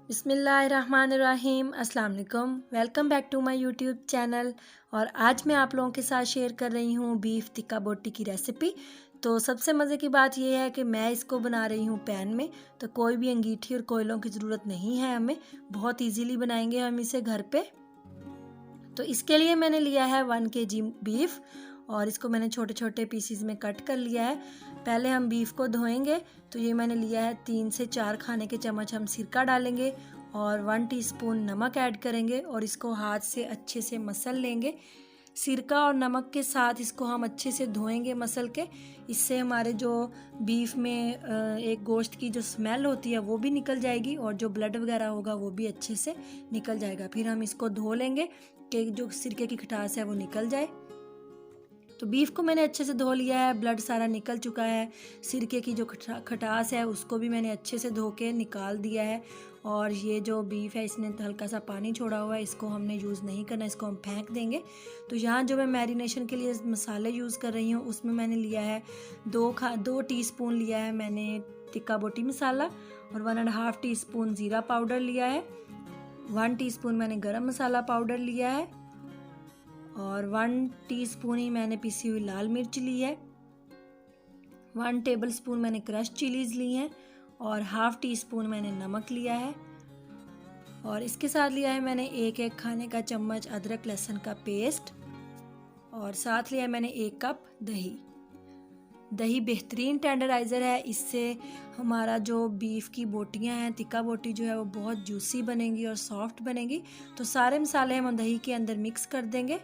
बिस्मिल्लाहिर्रहमानिर्रहीम। अस्सलाम वालेकुम। Welcome back to my YouTube channel. और आज मैं आप लोगों के साथ शेयर कर रही हूँ बीफ टिक्का बोटी की रेसिपी। तो सबसे मज़े की बात यह है कि मैं इसको बना रही हूँ पैन में, तो कोई भी अंगीठी और कोयलों की ज़रूरत नहीं है। हमें बहुत इजीली बनाएंगे हम इसे घर पे। तो इसके लिए मैंने लिया है 1 kg बीफ और इसको मैंने छोटे छोटे पीसीज में कट कर लिया है। पहले हम बीफ को धोएंगे। तो ये मैंने लिया है 3 से 4 खाने के चम्मच हम सिरका डालेंगे और 1 टीस्पून नमक ऐड करेंगे और इसको हाथ से अच्छे से मसल लेंगे। सिरका और नमक के साथ इसको हम अच्छे से धोएंगे मसल के। इससे हमारे जो बीफ में एक गोश्त की जो स्मेल होती है वो भी निकल जाएगी और जो ब्लड वगैरह होगा वो भी अच्छे से निकल जाएगा। फिर हम इसको धो लेंगे कि जो सिरके की खटास है वो निकल जाए। तो बीफ को मैंने अच्छे से धो लिया है, ब्लड सारा निकल चुका है। सिरके की जो खटास है उसको भी मैंने अच्छे से धो के निकाल दिया है। और ये जो बीफ है इसने हल्का सा पानी छोड़ा हुआ है, इसको हमने यूज़ नहीं करना, इसको हम फेंक देंगे। तो यहाँ जो मैं मैरिनेशन के लिए मसाले यूज़ कर रही हूँ उसमें मैंने लिया है 2 टीस्पून लिया है मैंने टिक्का बोटी मसाला और 1.5 टीस्पून ज़ीरा पाउडर लिया है। 1 टीस्पून मैंने गरम मसाला पाउडर लिया है और 1 टीस्पून ही मैंने पिसी हुई लाल मिर्च ली है। 1 टेबलस्पून मैंने क्रश चिलीज ली हैं और 1/2 टीस्पून मैंने नमक लिया है। और इसके साथ लिया है मैंने 1 खाने का चम्मच अदरक लहसुन का पेस्ट और साथ लिया है मैंने 1 कप दही। दही बेहतरीन टेंडराइज़र है, इससे हमारा जो बीफ की बोटियां हैं, टिक्का बोटी जो है वो बहुत जूसी बनेगी और सॉफ्ट बनेगी। तो सारे मसाले हम दही के अंदर मिक्स कर देंगे।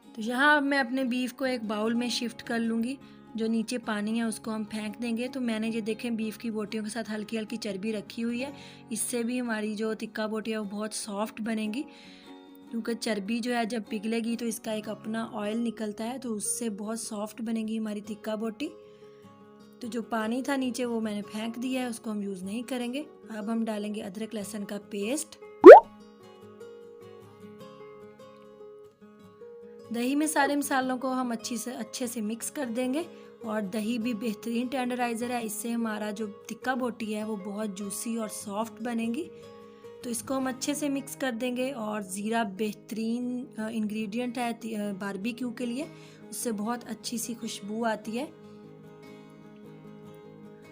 तो यहाँ अब मैं अपने बीफ को एक बाउल में शिफ्ट कर लूँगी। जो नीचे पानी है उसको हम फेंक देंगे। तो मैंने ये देखें बीफ की बोटियों के साथ हल्की हल्की चर्बी रखी हुई है, इससे भी हमारी जो टिक्का बोटी है वो बहुत सॉफ्ट बनेगी। क्योंकि चर्बी जो है जब पिघलेगी तो इसका एक अपना ऑयल निकलता है, तो उससे बहुत सॉफ्ट बनेगी हमारी टिक्का बोटी। तो जो पानी था नीचे वो मैंने फेंक दिया है, उसको हम यूज़ नहीं करेंगे। अब हम डालेंगे अदरक लहसुन का पेस्ट। दही में सारे मसालों को हम अच्छे से मिक्स कर देंगे। और दही भी बेहतरीन टेंडराइज़र है, इससे हमारा जो टिक्का बोटी है वो बहुत जूसी और सॉफ्ट बनेगी। तो इसको हम अच्छे से मिक्स कर देंगे। और ज़ीरा बेहतरीन इंग्रेडिएंट है बारबेक्यू के लिए, उससे बहुत अच्छी सी खुशबू आती है।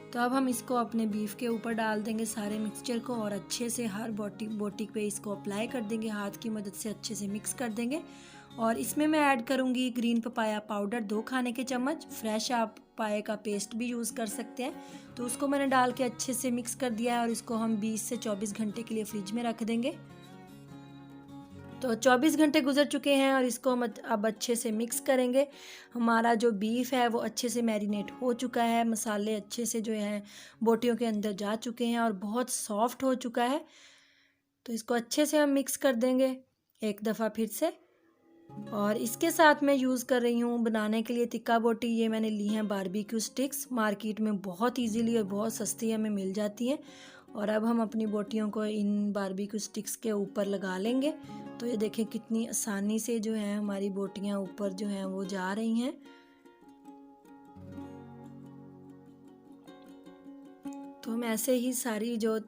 तो अब हम इसको अपने बीफ के ऊपर डाल देंगे सारे मिक्सचर को और अच्छे से हर बोटी पे इसको अप्लाई कर देंगे, हाथ की मदद से अच्छे से मिक्स कर देंगे। और इसमें मैं ऐड करूँगी ग्रीन पपाया पाउडर 2 खाने के चम्मच। फ्रेश आप पाए का पेस्ट भी यूज़ कर सकते हैं। तो उसको मैंने डाल के अच्छे से मिक्स कर दिया है और इसको हम 20 से 24 घंटे के लिए फ्रिज में रख देंगे। तो 24 घंटे गुजर चुके हैं और इसको हम अब अच्छे से मिक्स करेंगे। हमारा जो बीफ है वो अच्छे से मैरिनेट हो चुका है, मसाले अच्छे से जो है बोटियों के अंदर जा चुके हैं और बहुत सॉफ्ट हो चुका है। तो इसको अच्छे से हम मिक्स कर देंगे एक दफ़ा फिर से। और इसके साथ मैं यूज़ कर रही हूँ बनाने के लिए टिक्का बोटी, ये मैंने ली हैं बारबेक्यू स्टिक्स। मार्केट में बहुत इजीली और बहुत सस्ती हमें मिल जाती हैं। और अब हम अपनी बोटियों को इन बारबेक्यू स्टिक्स के ऊपर लगा लेंगे। तो ये देखें कितनी आसानी से जो है हमारी बोटियाँ ऊपर जो हैं वो जा रही हैं। तो हम ऐसे ही सारी जो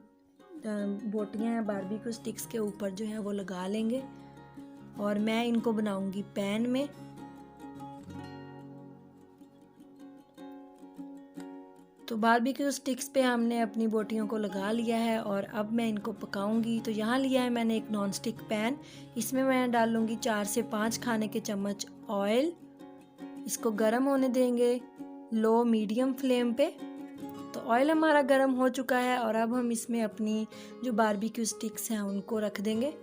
बोटियाँ हैं बारबेक्यू स्टिक्स के ऊपर जो हैं वो लगा लेंगे। और मैं इनको बनाऊंगी पैन में। तो बारबेक्यू स्टिक्स पे हमने अपनी बोटियों को लगा लिया है और अब मैं इनको पकाऊंगी। तो यहाँ लिया है मैंने एक नॉन स्टिक पैन, इसमें मैं डाल लूँगी 4 से 5 खाने के चम्मच ऑयल। इसको गर्म होने देंगे लो मीडियम फ्लेम पे। तो ऑयल हमारा गर्म हो चुका है और अब हम इसमें अपनी जो बारबेक्यू स्टिक्स हैं उनको रख देंगे।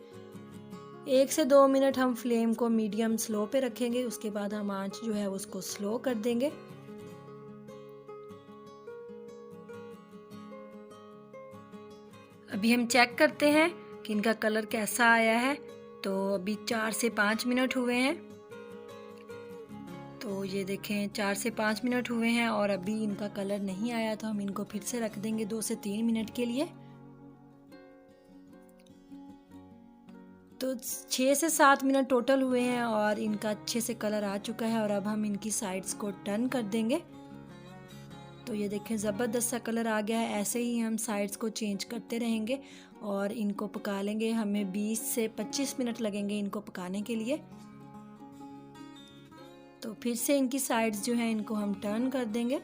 1 से 2 मिनट हम फ्लेम को मीडियम स्लो पे रखेंगे, उसके बाद हम आंच जो है उसको स्लो कर देंगे। अभी हम चेक करते हैं कि इनका कलर कैसा आया है। तो अभी 4 से 5 मिनट हुए हैं। तो ये देखें 4 से 5 मिनट हुए हैं और अभी इनका कलर नहीं आया, तो हम इनको फिर से रख देंगे 2 से 3 मिनट के लिए। तो 6 से 7 मिनट टोटल हुए हैं और इनका अच्छे से कलर आ चुका है। और अब हम इनकी साइड्स को टर्न कर देंगे। तो ये देखें ज़बरदस्त सा कलर आ गया है। ऐसे ही हम साइड्स को चेंज करते रहेंगे और इनको पका लेंगे। हमें 20 से 25 मिनट लगेंगे इनको पकाने के लिए। तो फिर से इनकी साइड्स जो हैं इनको हम टर्न कर देंगे।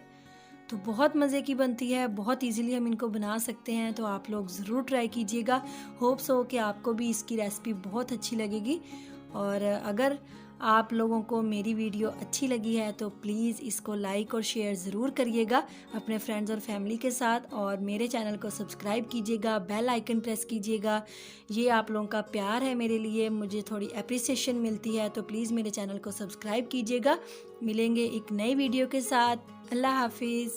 तो बहुत मज़े की बनती है, बहुत इजीली हम इनको बना सकते हैं। तो आप लोग ज़रूर ट्राई कीजिएगा। होप्स हो कि आपको भी इसकी रेसिपी बहुत अच्छी लगेगी। और अगर आप लोगों को मेरी वीडियो अच्छी लगी है तो प्लीज़ इसको लाइक और शेयर ज़रूर करिएगा अपने फ्रेंड्स और फैमिली के साथ। और मेरे चैनल को सब्सक्राइब कीजिएगा, बेल आइकन प्रेस कीजिएगा। ये आप लोगों का प्यार है मेरे लिए, मुझे थोड़ी अप्रिसिएशन मिलती है। तो प्लीज़ मेरे चैनल को सब्सक्राइब कीजिएगा। मिलेंगे एक नई वीडियो के साथ। अल्लाह हाफिज़।